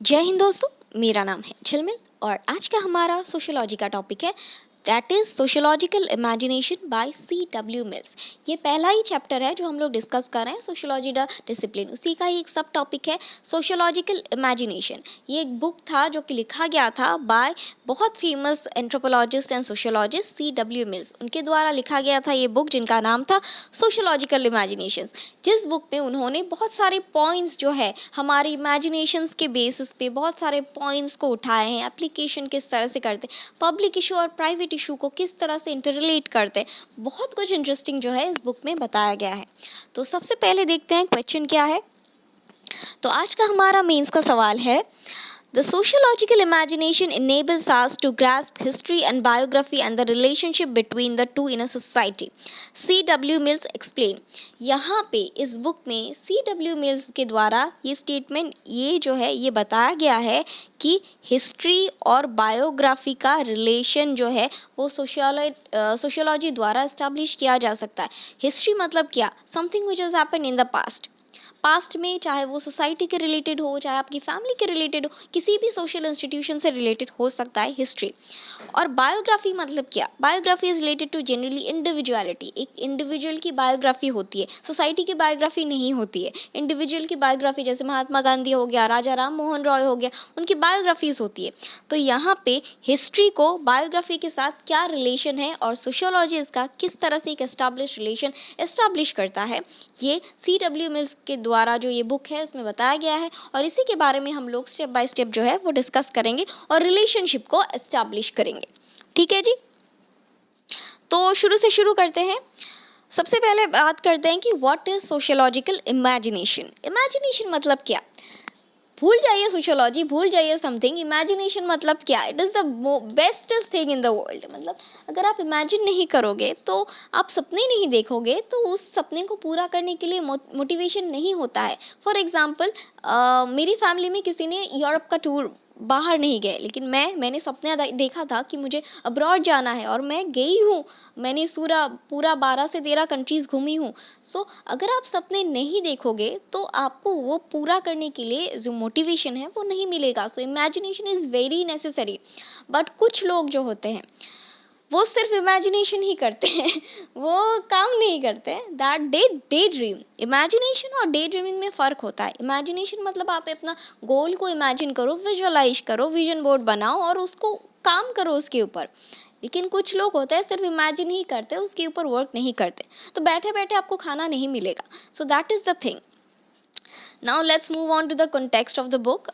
जय हिंद दोस्तों, मेरा नाम है झिलमिल और आज का हमारा सोशियोलॉजी का टॉपिक है that is sociological imagination by C.W. Mills. ये पहला ही चैप्टर है जो हम लोग डिस्कस कर रहे हैं, सोशियोलॉजी द डिसिप्लिन। उसी का ही एक सब टॉपिक है सोशियोलॉजिकल इमेजिनेशन। ये एक बुक था जो कि लिखा गया था बाय बहुत famous anthropologist and sociologist C.W. Mills. उनके द्वारा लिखा गया था ये बुक जिनका नाम था सोशियोलॉजिकल इमेजिनेशन, जिस बुक में उन्होंने बहुत सारे पॉइंट्स जो है हमारे इमेजिनेशंस के बेसिस पे बहुत सारे पॉइंट्स को उठाए हैं। एप्लीकेशन किस तरह से करते, पब्लिक इशू और प्राइवेट इशू को किस तरह से इंटररिलेट करते हैं, बहुत कुछ इंटरेस्टिंग जो है इस बुक में बताया गया है। तो सबसे पहले देखते हैं क्वेश्चन क्या है। तो आज का हमारा मेंस का सवाल है, The sociological imagination enables us to grasp history and biography and the relationship between the two in a society. C.W. Mills explain. यहाँ पे इस बुक में C.W. Mills के द्वारा ये स्टेटमेंट ये जो है ये बताया गया है कि हिस्ट्री और बायोग्राफी का रिलेशन जो है वो सोशियोलॉजी द्वारा इस्टेब्लिश किया जा सकता है। हिस्ट्री मतलब क्या? Something which has happened in the past में, चाहे वो सोसाइटी के रिलेटेड हो, चाहे आपकी फैमिली के रिलेटेड हो, किसी भी सोशल इंस्टीट्यूशन से रिलेटेड हो सकता है हिस्ट्री। और बायोग्राफी मतलब क्या? Biography is related to generally individuality. एक इंडिविजुअल की बायोग्राफी होती है, सोसाइटी की बायोग्राफी नहीं होती है। इंडिविजुअल की बायोग्राफी जैसे महात्मा गांधी हो गया, राजा राम मोहन रॉय हो गया, उनकी बायोग्राफीज होती है। तो यहाँ पे हिस्ट्री को बायोग्राफी के साथ क्या रिलेशन है और सोशियोलॉजी इसका किस तरह से एक एस्टैब्लिश रिलेशन एस्टैब्लिश करता है, ये C.W. मिल्स के द्वारा जो ये बुक है इसमें बताया गया है और इसी के बारे में हम लोग स्टेप बाय स्टेप जो है वो डिस्कस करेंगे और रिलेशनशिप को एस्टैब्लिश करेंगे। ठीक है जी, तो शुरू से शुरू करते हैं। सबसे पहले बात करते हैं कि what is sociological imagination. Imagination मतलब क्या? भूल जाइए सोशियोलॉजी, भूल जाइए समथिंग। इमेजिनेशन मतलब क्या? It is the bestest thing in the world. मतलब अगर आप इमेजिन नहीं करोगे तो आप सपने नहीं देखोगे तो उस सपने को पूरा करने के लिए मोटिवेशन नहीं होता है। फॉर एग्जाम्पल मेरी फैमिली में किसी ने यूरोप का टूर बाहर नहीं गए, लेकिन मैंने सपना देखा था कि मुझे अब्रॉड जाना है और मैं गई हूँ। मैंने पूरा 12 से 13 कंट्रीज़ घूमी हूँ। सो अगर आप सपने नहीं देखोगे तो आपको वो पूरा करने के लिए जो मोटिवेशन है वो नहीं मिलेगा। So imagination is very necessary. But कुछ लोग जो होते हैं वो सिर्फ इमेजिनेशन ही करते हैं वो काम नहीं करते। That day dream. इमेजिनेशन और डे ड्रीमिंग में फ़र्क होता है। इमेजिनेशन मतलब आप अपना गोल को इमेजिन करो, विजुअलाइज करो, विजन बोर्ड बनाओ और उसको काम करो उसके ऊपर। लेकिन कुछ लोग होते हैं सिर्फ इमेजिन ही करते हैं, उसके ऊपर वर्क नहीं करते, तो बैठे बैठे आपको खाना नहीं मिलेगा। So that is the thing. Now let's move on to the context of the book.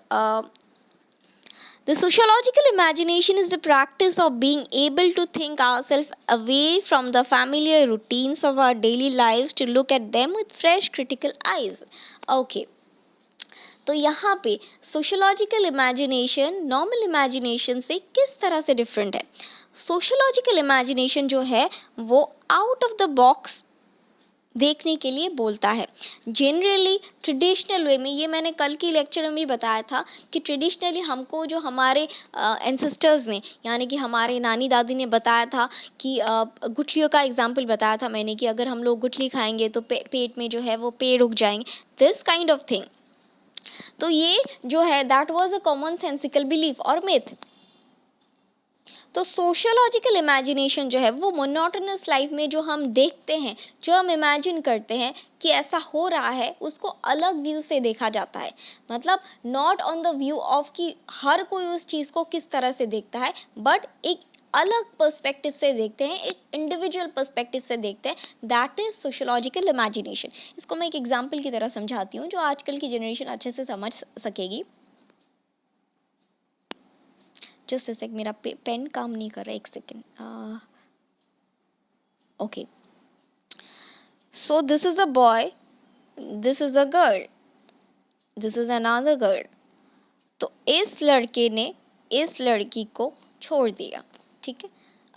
The sociological imagination is the practice of being able to think ourselves away from the familiar routines of our daily lives to look at them with fresh critical eyes. Okay. तो यहाँ पे sociological imagination normal imagination से किस तरह से different है? Sociological imagination जो है वो आउट ऑफ द बॉक्स देखने के लिए बोलता है। जनरली ट्रेडिशनल वे में, ये मैंने कल की लेक्चर में भी बताया था कि ट्रेडिशनली हमको जो हमारे एंसेस्टर्स ने यानी कि हमारे नानी दादी ने बताया था कि गुठलियों का एग्जाम्पल बताया था मैंने कि अगर हम लोग गुठली खाएंगे तो पेट में जो है वो पेड़ उग जाएंगे, दिस काइंड ऑफ थिंग। तो ये जो है that was a common sensical belief और मिथ। तो सोशियोलॉजिकल इमेजिनेशन जो है वो मोनोटोनस लाइफ में जो हम देखते हैं, जो हम इमेजिन करते हैं कि ऐसा हो रहा है, उसको अलग व्यू से देखा जाता है। मतलब not on the view of कि हर कोई उस चीज़ को किस तरह से देखता है, बट एक अलग पर्सपेक्टिव से देखते हैं, एक इंडिविजुअल पर्सपेक्टिव से देखते हैं। That is sociological imagination. इसको मैं एक एग्जाम्पल की तरह समझाती हूँ जो आजकल की जनरेशन अच्छे से समझ सकेगी। जस्ट अ सेक, मेरा पेन काम नहीं कर रहा है, एक second. Okay, so this is a boy, this is a girl, this is another girl. तो इस लड़के ने इस लड़की को छोड़ दिया, ठीक है,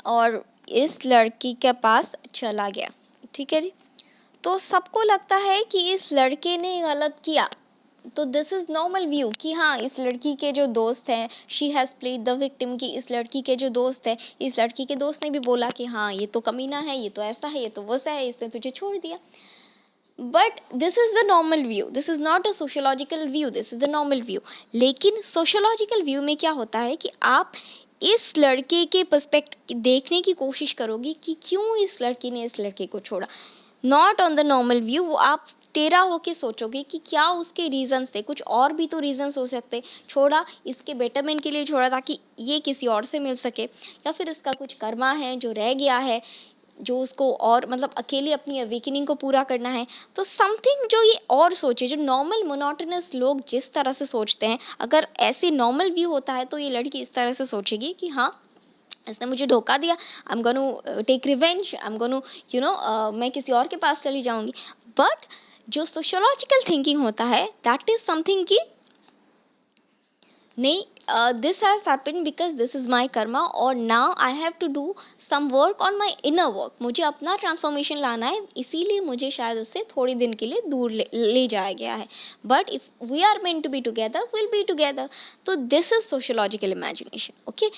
और इस लड़की के पास चला गया, ठीक है जी। तो सबको लगता है कि इस लड़के ने गलत किया। तो दिस इज़ नॉर्मल व्यू कि हाँ, इस लड़की के जो दोस्त हैं, she has played the victim, की इस लड़की के जो दोस्त हैं, इस लड़की के दोस्त ने भी बोला कि हाँ ये तो कमीना है, ये तो ऐसा है, ये तो वैसा है, इसने तुझे छोड़ दिया। But this is the normal view, this is not a sociological view, this is the normal view. लेकिन सोशोलॉजिकल व्यू में क्या होता है कि आप इस लड़के के पर्सपेक्ट देखने की कोशिश करोगे कि क्यों इस लड़की ने इस लड़के को छोड़ा. Not on the normal view, वो आप टेढ़ा होके सोचोगे कि क्या उसके रीजंस थे, कुछ और भी तो रीजंस हो सकते. छोड़ा इसके बेटरमेंट के लिए छोड़ा ताकि ये किसी और से मिल सके, या फिर इसका कुछ कर्मा है जो रह गया है, जो उसको और मतलब अकेले अपनी अवेकनिंग को पूरा करना है. तो समथिंग जो ये और सोचे, जो नॉर्मल मोनोटोनस लोग जिस तरह से सोचते हैं, अगर ऐसे नॉर्मल व्यू होता है तो ये लड़की इस तरह से सोचेगी कि हाँ, इसने मुझे धोखा दिया, I am gonna take revenge, I am gonna मैं किसी और के पास चली जाऊंगी. बट जो सोशोलॉजिकल थिंकिंग होता है, दैट इज समथिंग कि नहीं, this has happen because this is my karma, और now I have to do some work on my inner work. मुझे अपना ट्रांसफॉर्मेशन लाना है, इसीलिए मुझे शायद उससे थोड़ी दिन के लिए दूर ले जाया गया है. But if we are meant to be together, will be together. तो this is sociological imagination. Okay,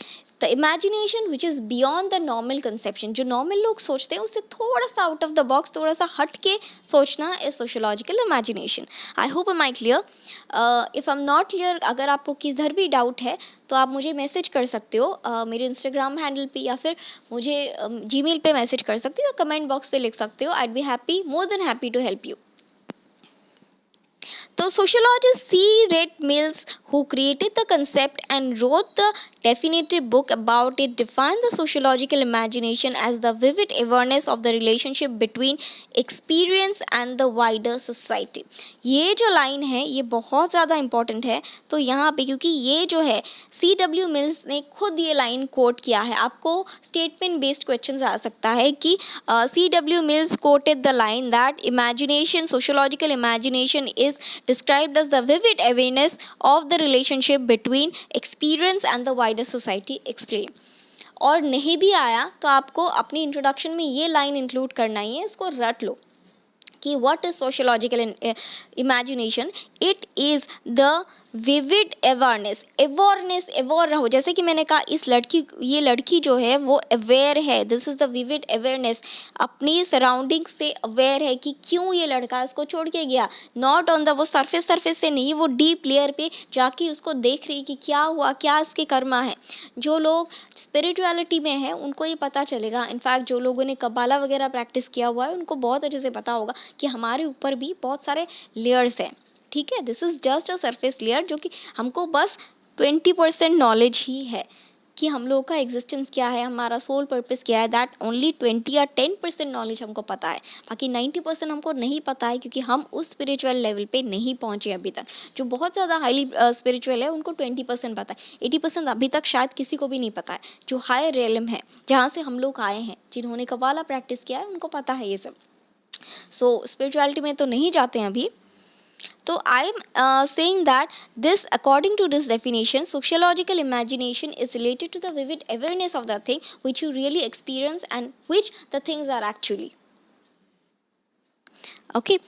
the imagination which is beyond the normal conception. जो नॉर्मल लोग सोचते हैं उससे थोड़ा सा आउट ऑफ द बॉक्स, थोड़ा सा हट के सोचना is sociological imagination. I hope I clear. If I am not clear, अगर आपको किधर भी डाउट है तो आप मुझे मैसेज कर सकते हो मेरे इंस्टाग्राम हैंडल पे, या फिर मुझे जीमेल पे मैसेज कर सकते हो, या कमेंट बॉक्स पे लिख सकते हो. I be happy, more than happy to help you. तो sociologist C. Red Mills, who created the concept and wrote the definitive book about it, defined the sociological imagination as the vivid awareness of the relationship between experience and the wider society. ये जो line है ये बहुत ज़्यादा important है. तो यहाँ पे क्योंकि ये जो है C.W. मिल्स ने खुद ये लाइन कोट किया है. आपको स्टेटमेंट बेस्ड क्वेश्चन आ सकता है कि C.W. Mills coated the line that imagination, sociological imagination is described as the vivid awareness of the relationship between experience and the wider society. Explain. और नहीं भी आया तो आपको अपनी इंट्रोडक्शन में ये लाइन इंक्लूड करना ही है, इसको रट लो कि what is sociological imagination. It is the vivid awareness. Aware रहो, जैसे कि मैंने कहा ये लड़की जो है वो अवेयर है. This is the vivid awareness. अपनी सराउंडिंग से अवेयर है कि क्यों ये लड़का इसको छोड़ के गया. नॉट ऑन द वो सरफेस से नहीं, वो डीप लेयर पे जाके उसको देख रही कि क्या हुआ, क्या इसके कर्मा है. जो लोग स्पिरिचुअलिटी में हैं उनको ये पता चलेगा. इनफैक्ट जो लोगों ने कबाला वगैरह प्रैक्टिस किया हुआ है उनको बहुत अच्छे से पता होगा कि हमारे ऊपर भी बहुत सारे लेयर्स हैं. ठीक है, this is just a surface layer, जो कि हमको बस 20% नॉलेज ही है कि हम लोगों का एग्जिस्टेंस क्या है, हमारा सोल पर्पस क्या है. दैट ओनली 20 या 10% नॉलेज हमको पता है. बाकी 90% हमको नहीं पता है क्योंकि हम उस स्पिरिचुअल लेवल पे नहीं पहुँचे अभी तक. जो बहुत ज़्यादा हाईली स्पिरिचुअल है उनको 20% पता है. 80% अभी तक शायद किसी को भी नहीं पता है. जो हायर रियलम है, जहाँ से हम लोग आए हैं, जिन्होंने कबाला प्रैक्टिस किया है, उनको पता है ये सब. सो स्पिरिचुअलिटी में तो नहीं जाते हैं अभी. So I am saying that this, according to this definition, sociological imagination is related to the vivid awareness of the thing which you really experience and which the things are actually. Okay,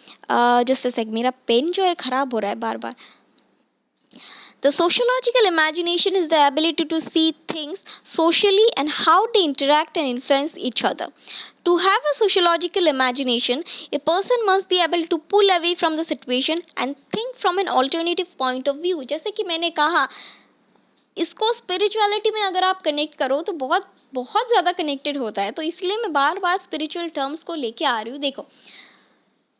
just a sec. मेरा pen जो है खराब हो रहा है बार बार. The sociological imagination is the ability to see things socially and how they interact and influence each other. To have a sociological imagination, a person must be able to pull away from the situation and think from an alternative point of view. जैसे कि मैंने कहा, इसको spirituality में अगर आप connect करो तो बहुत बहुत ज़्यादा कनेक्टेड होता है. तो इसलिए मैं बार बार स्पिरिचुअल टर्म्स को लेके आ रही हूँ. देखो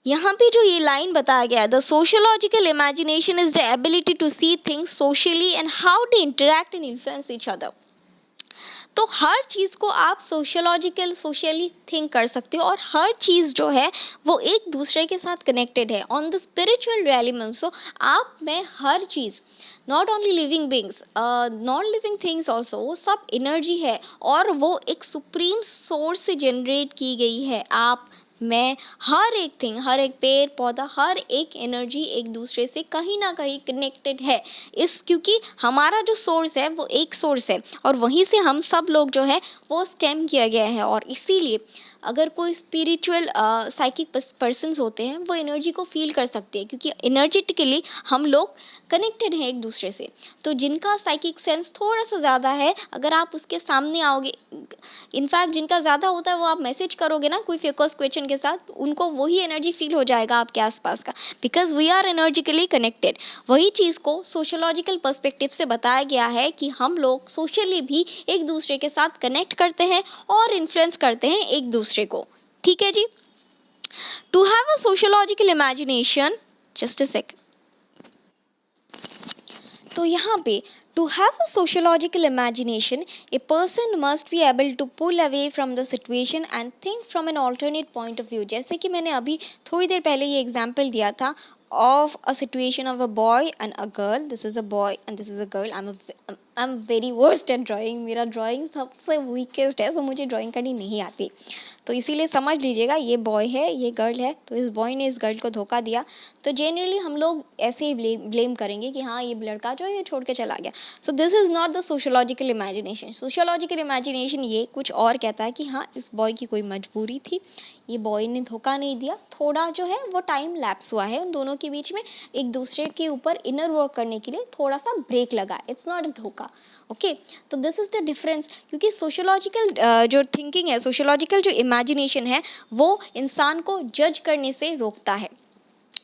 यहाँ पे जो ये लाइन बताया गया है, the sociological imagination is the ability to see things socially and how they interact and influence each other. तो हर चीज़ को आप सोशली थिंक कर सकते हो, और हर चीज़ जो है वो एक दूसरे के साथ कनेक्टेड है on the spiritual realm. So आप में हर चीज़, not only living beings, non living things also, वो सब एनर्जी है और वो एक सुप्रीम सोर्स से जनरेट की गई है. आप मैं हर एक थिंग, हर एक पेड़ पौधा, हर एक एनर्जी एक दूसरे से कहीं ना कहीं कनेक्टेड है. क्योंकि हमारा जो सोर्स है वो एक सोर्स है और वहीं से हम सब लोग जो है वो स्टेम किया गया है. और इसीलिए अगर कोई स्पिरिचुअल साइकिक पर्सन्स होते हैं वो एनर्जी को फील कर सकते हैं, क्योंकि एनर्जेटिकली हम लोग कनेक्टेड हैं एक दूसरे से. तो जिनका साइकिक सेंस थोड़ा सा ज़्यादा है, अगर आप उसके सामने आओगे, इनफैक्ट जिनका ज़्यादा होता है वो आप मैसेज करोगे ना कोई फेकस क्वेश्चन के साथ, उनको वही एनर्जी फील हो जाएगा आपके आसपास का, बिकॉज वी आर एनर्जिकली कनेक्टेड। वही चीज़ को सोशोलॉजिकल पर्सपेक्टिव से बताया गया है कि हम लोग सोशली भी एक दूसरे के साथ कनेक्ट करते हैं और इन्फ्लुएंस करते हैं एक दूसरे को। ठीक है जी। To have a sociological imagination, just a sec. तो यहाँ पे to have a sociological imagination a person must be able to pull away from the situation and think from an alternate point of view. जैसे कि मैंने अभी थोड़ी देर पहले ये एग्जाम्पल दिया था of a situation of a boy and a girl. This is a boy and this is a girl. I'm very worst at drawing. मेरा drawing सबसे weakest है, so मुझे drawing करनी नहीं आती। तो इसीलिए समझ लीजिएगा ये बॉय है ये गर्ल है, तो इस बॉय ने इस गर्ल को धोखा दिया, तो जनरली हम लोग ऐसे ही ब्लेम करेंगे कि हाँ ये लड़का जो है ये छोड़ के चला गया। So this is not the sociological imagination. Sociological imagination ये कुछ और कहता है कि हाँ इस बॉय की कोई मजबूरी थी, ये बॉय ने धोखा नहीं दिया, थोड़ा जो है वो टाइम लैप्स हुआ है उन दोनों के बीच में, एक दूसरे के ऊपर इनर वर्क करने के लिए थोड़ा सा ब्रेक लगा, इट्स नॉट अ धोखा। ओके, तो दिस इज़ द डिफरेंस, क्योंकि सोशोलॉजिकल जो थिंकिंग है, सोशोलॉजिकल जो इमेजिनेशन है वो इंसान को जज करने से रोकता है।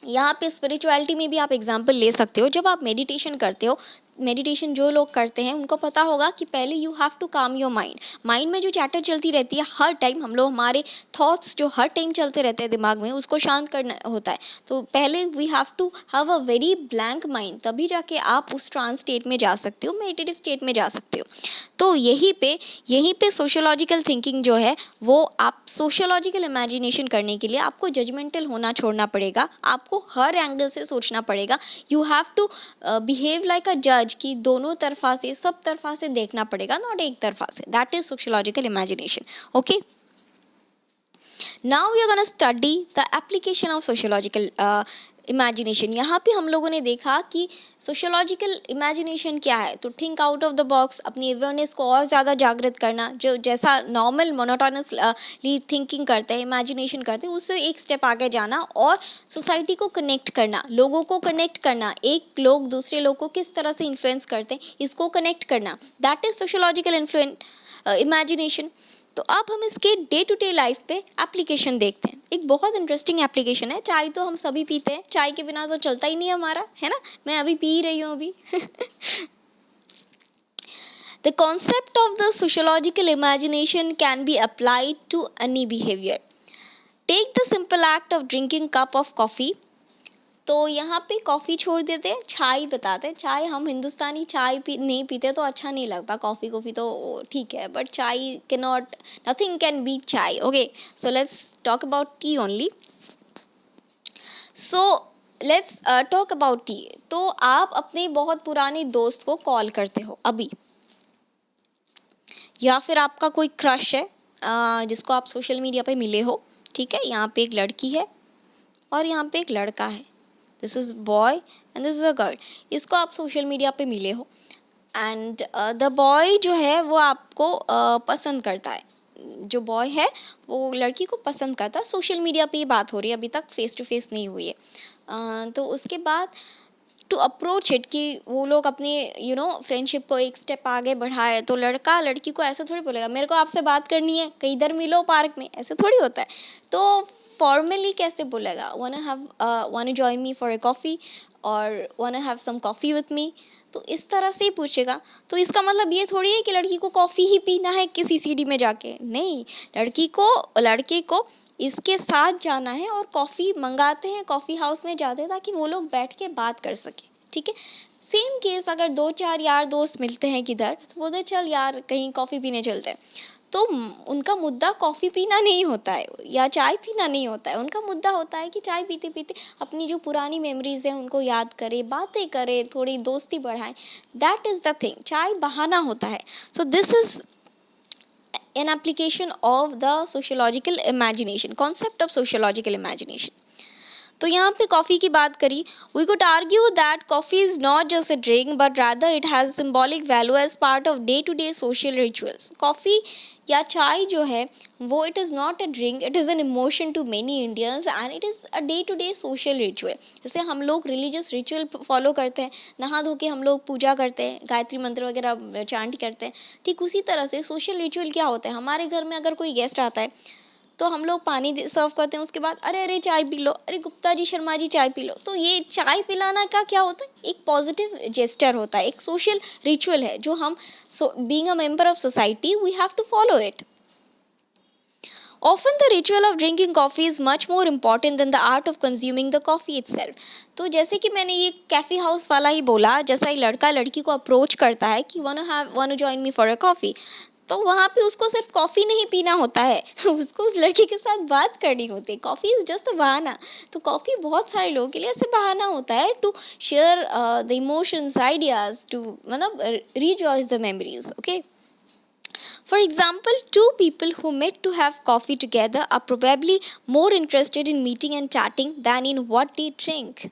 यहाँ पे स्पिरिचुअलिटी में भी आप एग्जाम्पल ले सकते हो। जब आप मेडिटेशन करते हो, मेडिटेशन जो लोग करते हैं उनको पता होगा कि पहले you have to calm your mind. Mind में जो चैटर चलती रहती है हर टाइम, हम लोग हमारे थॉट्स जो हर टाइम चलते रहते हैं दिमाग में, उसको शांत करना होता है। तो पहले we have to have a very blank mind, तभी जाके आप उस ट्रांस स्टेट में जा सकते हो, मेडिटेटिव स्टेट में जा सकते हो। तो यहीं पे सोशोलॉजिकल थिंकिंग जो है वो, आप सोशोलॉजिकल इमेजिनेशन करने के लिए आपको जजमेंटल होना छोड़ना पड़ेगा, आपको हर एंगल से सोचना पड़ेगा। You have to behave like a जज, कि दोनों तरफा से, सब तरफा से देखना पड़ेगा, नॉट एक तरफा से। That is sociological imagination. Okay, now we are gonna study the application of sociological imagination. यहाँ पे हम लोगों ने देखा कि सोशोलॉजिकल इमेजिनेशन क्या है, तो think out of the box, अपनी अवेयरनेस को और ज़्यादा जागृत करना, जो जैसा नॉर्मल मोनोटोनसली थिंकिंग करते हैं, इमेजिनेशन करते हैं, उससे एक स्टेप आगे जाना, और सोसाइटी को कनेक्ट करना, लोगों को कनेक्ट करना, एक लोग दूसरे लोग को किस तरह से इन्फ्लुएंस करते हैं इसको कनेक्ट करना, दैट इज सोशोलॉजिकल इमेजिनेशन। तो अब हम इसके डे टू डे लाइफ पे एप्लीकेशन देखते हैं। एक बहुत इंटरेस्टिंग एप्लीकेशन है। चाय तो हम सभी पीते हैं, चाय के बिना तो चलता ही नहीं हमारा, है ना। मैं अभी पी रही हूँ अभी। The concept of the sociological imagination can be applied to any behavior. Take the simple act of drinking cup of coffee. तो यहाँ पे कॉफ़ी छोड़ देते हैं, चाय बताते हैं। चाय, हम हिंदुस्तानी चाय नहीं पीते तो अच्छा नहीं लगता, कॉफ़ी तो ठीक है, but chai can not, nothing can beat chai. Okay, so let's talk about tea only. So let's talk about tea. तो आप अपने बहुत पुराने दोस्त को कॉल करते हो अभी, या फिर आपका कोई क्रश है जिसको आप सोशल मीडिया पे मिले हो, ठीक है। यहाँ पे एक लड़की है और यहाँ पे एक लड़का है, this is boy and this is a girl. इसको आप सोशल मीडिया पे मिले हो, एंड द बॉय जो है वो आपको पसंद करता है। जो बॉय है वो लड़की को पसंद करता है। सोशल मीडिया पे ये बात हो रही है, अभी तक फेस टू फेस नहीं हुई है। तो उसके बाद टू अप्रोच इट, कि वो लोग अपने फ्रेंडशिप को एक स्टेप आगे बढ़ाए, तो लड़का लड़की को ऐसे थोड़ी बोलेगा मेरे को आपसे बात करनी है, कहीं इधर मिलो पार्क में, ऐसे थोड़ी होता है। तो फॉर्मली कैसे बोलेगा, wanna join me for a coffee, और wanna have some coffee with me, तो इस तरह से ही पूछेगा। तो इसका मतलब ये थोड़ी है कि लड़की को कॉफ़ी ही पीना है किसी सीडी में जाके, नहीं, लड़के को इसके साथ जाना है, और कॉफ़ी मंगाते हैं, कॉफ़ी हाउस में जाते हैं ताकि वो लोग बैठ के बात कर सके, ठीक है। सेम केस अगर 2-4 यार दोस्त मिलते हैं किधर, तो बोलते चल यार कहीं कॉफ़ी पीने चलते हैं, तो उनका मुद्दा कॉफ़ी पीना नहीं होता है या चाय पीना नहीं होता है। उनका मुद्दा होता है कि चाय पीते पीते अपनी जो पुरानी मेमोरीज हैं उनको याद करें, बातें करें, थोड़ी दोस्ती बढ़ाएं। दैट इज़ द थिंग, चाय बहाना होता है। So this is an application of the sociological imagination, concept of sociological imagination. तो यहाँ पे कॉफ़ी की बात करी, we could argue that coffee is not just a drink but rather it has symbolic value as part of day to day social rituals. Coffee या चाय जो है वो it is not a drink, it is an emotion to many Indians and it is a day to day social ritual. जैसे हम लोग religious ritual follow करते हैं, नहा धो के हम लोग पूजा करते हैं, गायत्री मंत्र वगैरह चांट करते हैं, ठीक उसी तरह से सोशल रिचुअल क्या होता है, हमारे घर में अगर कोई गेस्ट आता है तो हम लोग पानी सर्व करते हैं, उसके बाद अरे अरे चाय पी लो, अरे गुप्ता जी शर्मा जी चाय पी लो। तो ये चाय पिलाना का क्या होता है, एक पॉजिटिव जेस्टर होता है, एक सोशल रिचुअल है जो हम being a member of society we have to follow it. Often the ritual of drinking coffee is much more important than the art of consuming the coffee itself. तो जैसे कि मैंने ये कैफ़ी हाउस वाला ही बोला, जैसा ही लड़का लड़की को अप्रोच करता है कि want join me for a coffee, तो वहाँ पे उसको सिर्फ कॉफ़ी नहीं पीना होता है उसको उस लड़की के साथ बात करनी होती है। कॉफ़ी इज़ जस्ट अ बहाना। तो कॉफ़ी बहुत सारे लोगों के लिए ऐसे बहाना होता है to share the emotions, ideas, to मतलब rejoice the memories. Okay, for example, two people who met to have coffee together are probably more interested in meeting and chatting than in what they drink.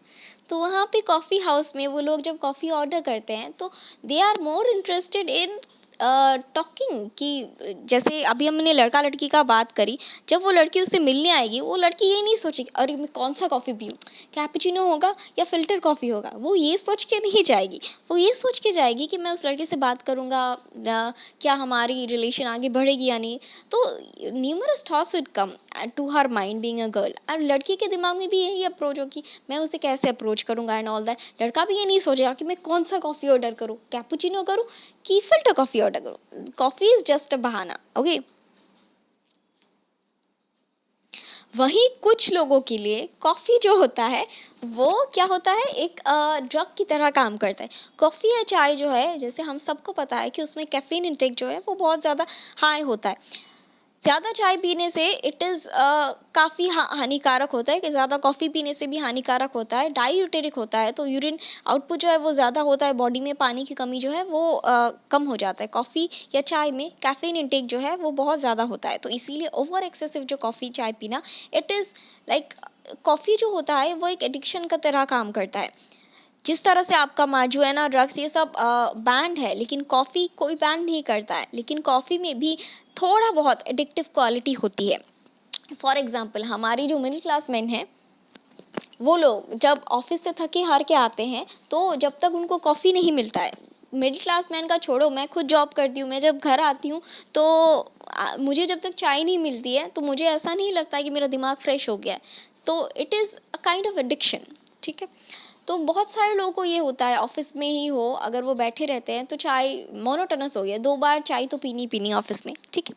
तो वहाँ पे coffee house में वो लोग जब coffee order करते हैं तो they are more interested in talking, कि जैसे अभी हमने लड़का लड़की का बात करी, जब वो लड़की उससे मिलने आएगी वो लड़की ये नहीं सोचेगी अरे मैं कौन सा कॉफ़ी पीऊँ, कैपुचिनो होगा या फ़िल्टर कॉफ़ी होगा, वो ये सोच के नहीं जाएगी। वो ये सोच के जाएगी कि मैं उस लड़के से बात करूँगा, क्या हमारी रिलेशन आगे बढ़ेगी या नहीं। तो numerous thoughts would come to her mind being a girl, और लड़की के दिमाग में भी यही अप्रोच हो कि मैं उसे कैसे अप्रोच करूँगा एंड ऑल दैट। लड़का भी ये नहीं सोचेगा कि मैं कौन सा कॉफ़ी ऑर्डर करूँ, कैपुचिनो करूँ कि फ़िल्टर कॉफ़ी ऑर्डर करूँ। कॉफ़ी इज़ जस्ट अ बहाना। ओके, वहीं कुछ लोगों के लिए कॉफ़ी जो होता है वो क्या होता है, एक ड्रग की तरह काम करता है। कॉफ़ी या चाय जो है, जैसे हम सबको पता है कि उसमें कैफ़ीन इंटेक जो है वो बहुत ज़्यादा हाई होता है। ज़्यादा चाय पीने से इट इज़ काफ़ी हानिकारक होता है, कि ज़्यादा कॉफ़ी पीने से भी हानिकारक होता है, डायूरेटिक होता है, तो यूरिन आउटपुट जो है वो ज़्यादा होता है, बॉडी में पानी की कमी जो है वो कम हो जाता है। कॉफ़ी या चाय में कैफ़ीन इंटेक जो है वो बहुत ज़्यादा होता है, तो इसीलिए ओवर एक्सेसिव जो कॉफ़ी चाय पीना, इट इज़ लाइक, कॉफ़ी जो होता है वो एक एडिक्शन का तरह काम करता है। जिस तरह से आपका मार्जुआना, ड्रग्स, ये सब बैंड है, लेकिन कॉफ़ी कोई बैंड नहीं करता है, लेकिन कॉफ़ी में भी थोड़ा बहुत एडिक्टिव क्वालिटी होती है। फॉर एग्ज़ाम्पल, हमारी जो मिडिल क्लास मैन हैं, वो लोग जब ऑफिस से थके हार के आते हैं तो जब तक उनको कॉफ़ी नहीं मिलता है, मिडिल क्लास मैन का छोड़ो, मैं खुद जॉब करती हूँ, मैं जब घर आती हूँ तो मुझे जब तक चाय नहीं मिलती है तो मुझे ऐसा नहीं लगता है कि मेरा दिमाग फ्रेश हो गया है। तो it is a kind of addiction. ठीक है, तो बहुत सारे लोगों को ये होता है, ऑफिस में ही हो अगर वो बैठे रहते हैं तो चाय मोनोटोनस हो गया, 2 बार चाय तो पीनी पीनी ऑफिस में। ठीक है,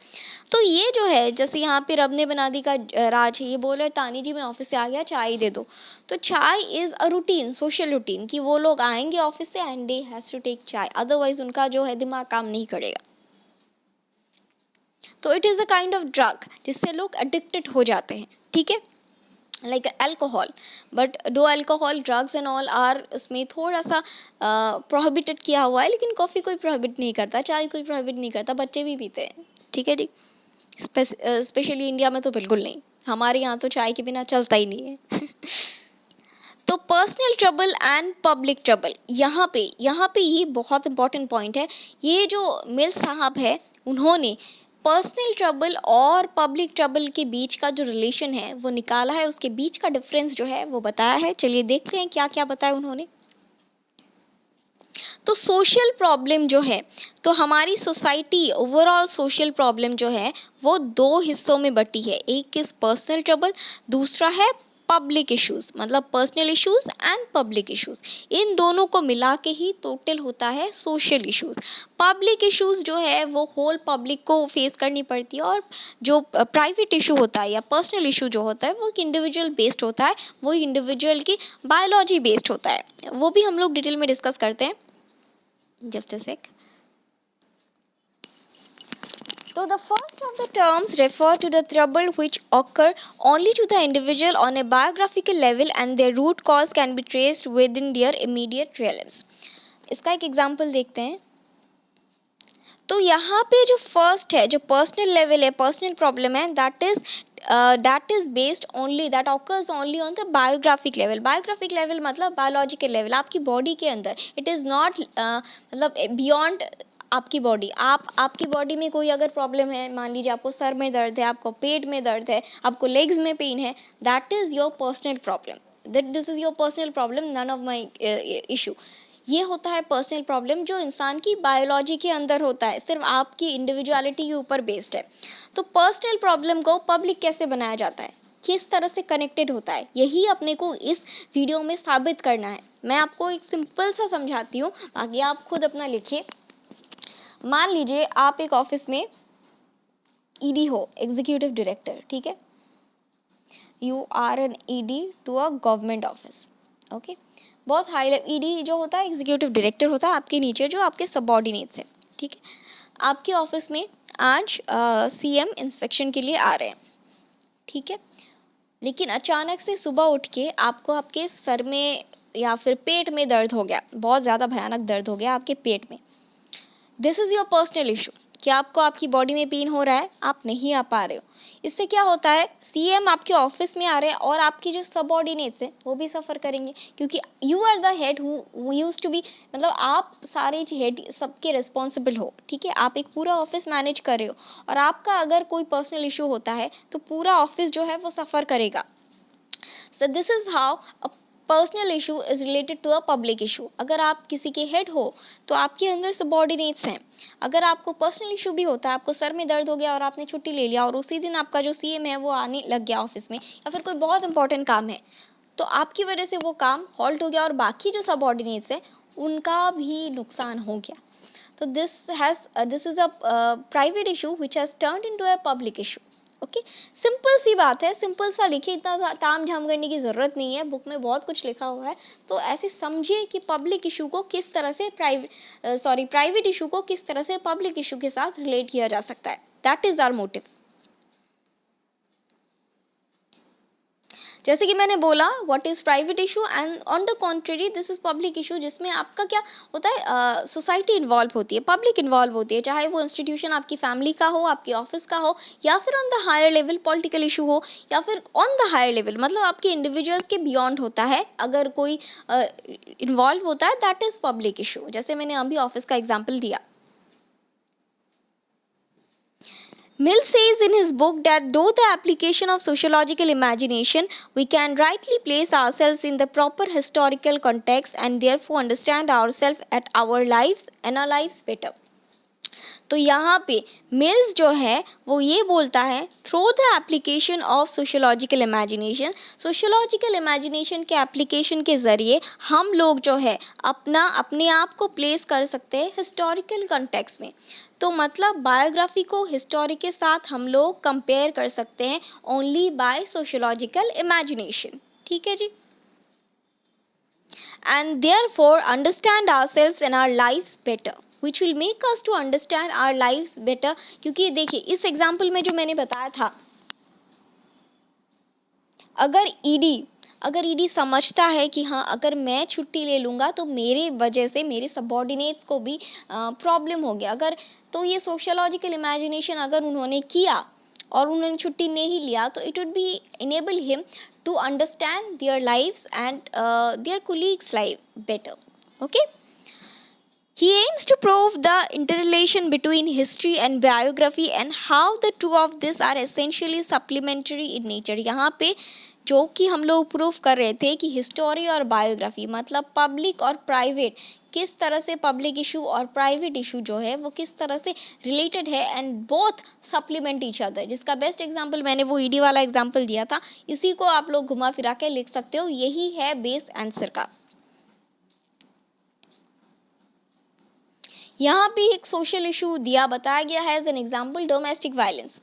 तो ये जो है, जैसे यहाँ पे रब ने बना दी का राज है, ये बोल रहे तानी जी मैं ऑफिस से आ गया चाय दे दो। तो chai is a routine, social routine, कि वो लोग आएंगे ऑफिस से and they has to take chai, otherwise उनका जो है दिमाग काम नहीं करेगा। तो it is a kind of drug जिससे लोग एडिक्टेड हो जाते हैं। ठीक है, like alcohol, but though alcohol drugs and all are, उसमें थोड़ा सा प्रोहिबिटेड किया हुआ है, लेकिन कॉफ़ी कोई प्रोहिबिट नहीं करता, चाय कोई प्रोहिबिट नहीं करता, बच्चे भी पीते हैं। ठीक है जी, स्पेशली इंडिया में तो बिल्कुल नहीं, हमारे यहाँ तो चाय के बिना चलता ही नहीं है तो personal trouble and public trouble, यहाँ पे ये बहुत इंपॉर्टेंट पॉइंट है। ये जो मिल साहब है, उन्होंने पर्सनल ट्रबल और पब्लिक ट्रबल के बीच का जो रिलेशन है वो निकाला है, उसके बीच का डिफरेंस जो है वो बताया है। चलिए देखते हैं क्या क्या बताया उन्होंने। तो सोशल प्रॉब्लम जो है, तो हमारी सोसाइटी ओवरऑल सोशल प्रॉब्लम जो है वो 2 हिस्सों में बटी है, एक इज़ पर्सनल ट्रबल, दूसरा है पब्लिक इश्यूज़, मतलब personal issues and public issues, इन दोनों को मिला के ही टोटल होता है सोशल इश्यूज़। पब्लिक इश्यूज़ जो है वो होल पब्लिक को फेस करनी पड़ती है, और जो प्राइवेट इशू होता है या पर्सनल इशू जो होता है वो एक इंडिविजुअल बेस्ड होता है, वो इंडिविजुअल की बायोलॉजी बेस्ड होता है, वो भी हम लोग डिटेल में डिस्कस करते हैं। Just a sec. So the first of the terms refer to the trouble which occur only to the individual on a biographical level and their root cause can be traced within their immediate realms. इसका एक example देखते हैं। तो यहाँ पे जो first है, जो पर्सनल लेवल है, पर्सनल प्रॉब्लम है, that is based only, that occurs only on the biographic level. Biographic level मतलब बायोलॉजिकल लेवल, आपकी बॉडी के अंदर. इट इज़ नॉट मतलब बियॉन्ड आपकी बॉडी. आपकी बॉडी में कोई अगर प्रॉब्लम है, मान लीजिए आपको सर में दर्द है, आपको पेट में दर्द है, आपको लेग्स में पेन है, that is your personal problem. That this is your personal problem, none of my issue. ये होता है पर्सनल प्रॉब्लम, जो इंसान की बायोलॉजी के अंदर होता है, सिर्फ आपकी इंडिविजुअलिटी के ऊपर बेस्ड है. तो पर्सनल प्रॉब्लम को पब्लिक कैसे बनाया जाता है, किस तरह से कनेक्टेड होता है, यही अपने को इस वीडियो में साबित करना है. मैं आपको एक सिंपल सा समझाती हूँ, बाकी आप खुद अपना लिखिए. मान लीजिए आप एक ऑफिस में ईडी हो, एग्जीक्यूटिव डायरेक्टर, ठीक है. You are an ED to a government office. Okay, बहुत हाई लेवल. ईडी जो होता है एग्जीक्यूटिव डायरेक्टर होता है, आपके नीचे जो आपके सबऑर्डिनेट्स हैं, ठीक है. आपके ऑफिस में आज सीएम इंस्पेक्शन के लिए आ रहे हैं, ठीक है. लेकिन अचानक से सुबह उठ के आपको आपके सर में या फिर पेट में दर्द हो गया, बहुत ज़्यादा भयानक दर्द हो गया आपके पेट में. This is your personal issue कि आपको आपकी बॉडी में पेन हो रहा है, आप नहीं आ पा रहे हो. इससे क्या होता है, सीएम आपके ऑफिस में आ रहे हैं और आपकी जो सबऑर्डिनेट्स हैं वो भी सफ़र करेंगे, क्योंकि you are the head who use to be, मतलब आप सारे हेड सबके रिस्पॉन्सिबल हो, ठीक है. आप एक पूरा ऑफिस मैनेज कर रहे हो और आपका अगर कोई पर्सनल इशू होता है तो पूरा ऑफिस जो है वो सफ़र करेगा. So this is how a personal issue is related to a public issue. अगर आप किसी के हेड हो तो आपके अंदर सबॉर्डिनेट्स हैं. अगर आपको पर्सनल इशू भी होता है, आपको सर में दर्द हो गया और आपने छुट्टी ले लिया और उसी दिन आपका जो सीएम है वो आने लग गया ऑफिस में, या फिर कोई बहुत इंपॉर्टेंट काम है, तो आपकी वजह से वो काम हॉल्ट हो गया और बाकी जो सबॉर्डिनेट्स हैं उनका भी नुकसान हो गया. तो this is a private issue which has turned into a public issue. Okay, simple सी बात है, सिंपल सा लिखिए, इतना ताम झाम करने की ज़रूरत नहीं है, बुक में बहुत कुछ लिखा हुआ है. तो ऐसे समझिए कि पब्लिक इशू को किस तरह से प्राइवेट इशू को किस तरह से पब्लिक इशू के साथ रिलेट किया जा सकता है. That is our motive. जैसे कि मैंने बोला, what is private issue and on the contrary this is public issue, जिसमें आपका क्या होता है, सोसाइटी इन्वॉल्व होती है, पब्लिक इन्वॉल्व होती है, चाहे वो इंस्टीट्यूशन आपकी फैमिली का हो, आपके ऑफिस का हो, या फिर on the higher level political issue हो, या फिर ऑन द हायर लेवल मतलब आपके इंडिविजुअल्स के बियॉन्ड होता है. अगर कोई इन्वॉल्व होता है, दैट इज़ पब्लिक इशू. जैसे मैंने अभी ऑफिस का एग्जाम्पल दिया. Mill says in his book that though the application of sociological imagination, we can rightly place ourselves in the proper historical context and therefore understand ourselves at our lives and our lives better. तो यहाँ पे mills जो है वो ये बोलता है, through the application of sociological imagination के एप्लीकेशन के ज़रिए हम लोग जो है अपने आप को प्लेस कर सकते हैं हिस्टोरिकल कंटेक्स्ट में. तो मतलब बायोग्राफी को हिस्टोरी के साथ हम लोग कंपेयर कर सकते हैं ओनली बाय सोशोलॉजिकल इमेजिनेशन. ठीक है जी. and therefore understand ourselves and our lives better, which will make us to understand our lives better. क्योंकि देखिए इस एग्जाम्पल में जो मैंने बताया था, अगर ईडी समझता है कि हाँ अगर मैं छुट्टी ले लूँगा तो मेरे वजह से मेरे सबऑर्डिनेट्स को भी प्रॉब्लम हो गया, अगर तो ये सोशोलॉजिकल इमेजिनेशन अगर उन्होंने किया और उन्होंने छुट्टी नहीं लिया, तो it would be enable him to understand their lives and their colleagues life better. Okay. He aims to prove the interrelation between history and biography and how the two of these are essentially supplementary in nature. यहाँ पे जो कि हम लोग proof कर रहे थे कि हिस्टोरी और बायोग्राफी मतलब पब्लिक और प्राइवेट, किस तरह से पब्लिक इशू और प्राइवेट इशू जो है वो किस तरह से रिलेटेड है and both supplement each other. जिसका बेस्ट एग्जांपल मैंने वो ईडी वाला एग्जांपल दिया था, इसी को आप लोग घुमा फिरा के लिख सकते हो. यही है बेस्ट आंसर का. यहाँ पे एक सोशल इशू दिया बताया गया है as an example, domestic violence.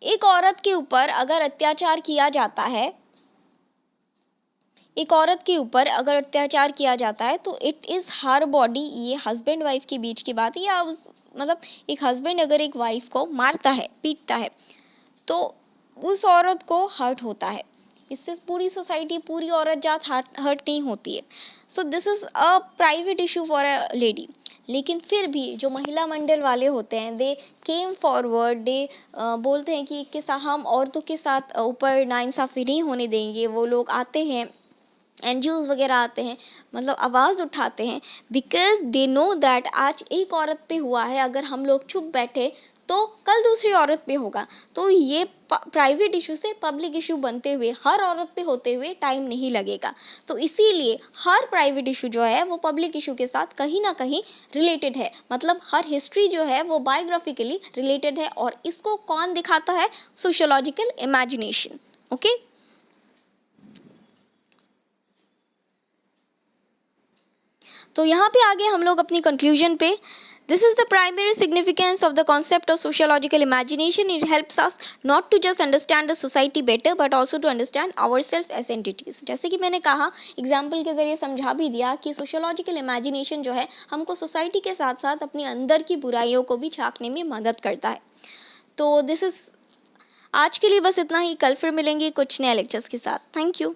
एक औरत के ऊपर अगर अत्याचार किया जाता है, तो इट इज़ हर बॉडी. ये हस्बैंड वाइफ के बीच की बात है, या मतलब एक हस्बैंड अगर एक वाइफ को मारता है, पीटता है, तो उस औरत को हर्ट होता है. इससे पूरी सोसाइटी, पूरी औरत जात हर्ट नहीं होती है। So this is a private issue for a lady. लेकिन फिर भी जो महिला मंडल वाले होते हैं, दे केम फॉरवर्ड, दे बोलते हैं कि हम औरतों के साथ ऊपर नाइंसाफ़ी नहीं होने देंगे। वो लोग आते हैं, एनजीओज़ वगैरह आते हैं, मतलब आवाज़ उठाते हैं, बिकॉज दे नो दैट आज एक औरत पे हुआ है, अगर हम लोग चुप बैठे तो कल दूसरी औरत पे होगा। तो ये प्राइवेट इशू से पब्लिक इशू बनते हुए, हर औरत पे होते हुए टाइम नहीं लगेगा। तो इसीलिए हर प्राइवेट इशू जो है वो पब्लिक इशू के साथ कहीं ना कहीं रिलेटेड है। मतलब हर हिस्ट्री जो है वो बायोग्राफिकली रिलेटेड है, और इसको कौन दिखाता है? Sociological imagination. ओके, तो यहाँ पे आगे हम लोग अपनी कंक्लूजन पे, this is the primary significance of the concept of sociological imagination. It helps us not to just understand the society better but also to understand our self as entities. जैसे कि मैंने कहा, एग्जाम्पल के जरिए समझा भी दिया कि सोशियोलॉजिकल इमेजिनेशन जो है हमको सोसाइटी के साथ साथ अपनी अंदर की बुराइयों को भी झांकने में मदद करता है। तो दिस इज, आज के लिए बस इतना ही। कल फिर मिलेंगे कुछ नए लेक्चर्स के साथ। Thank you.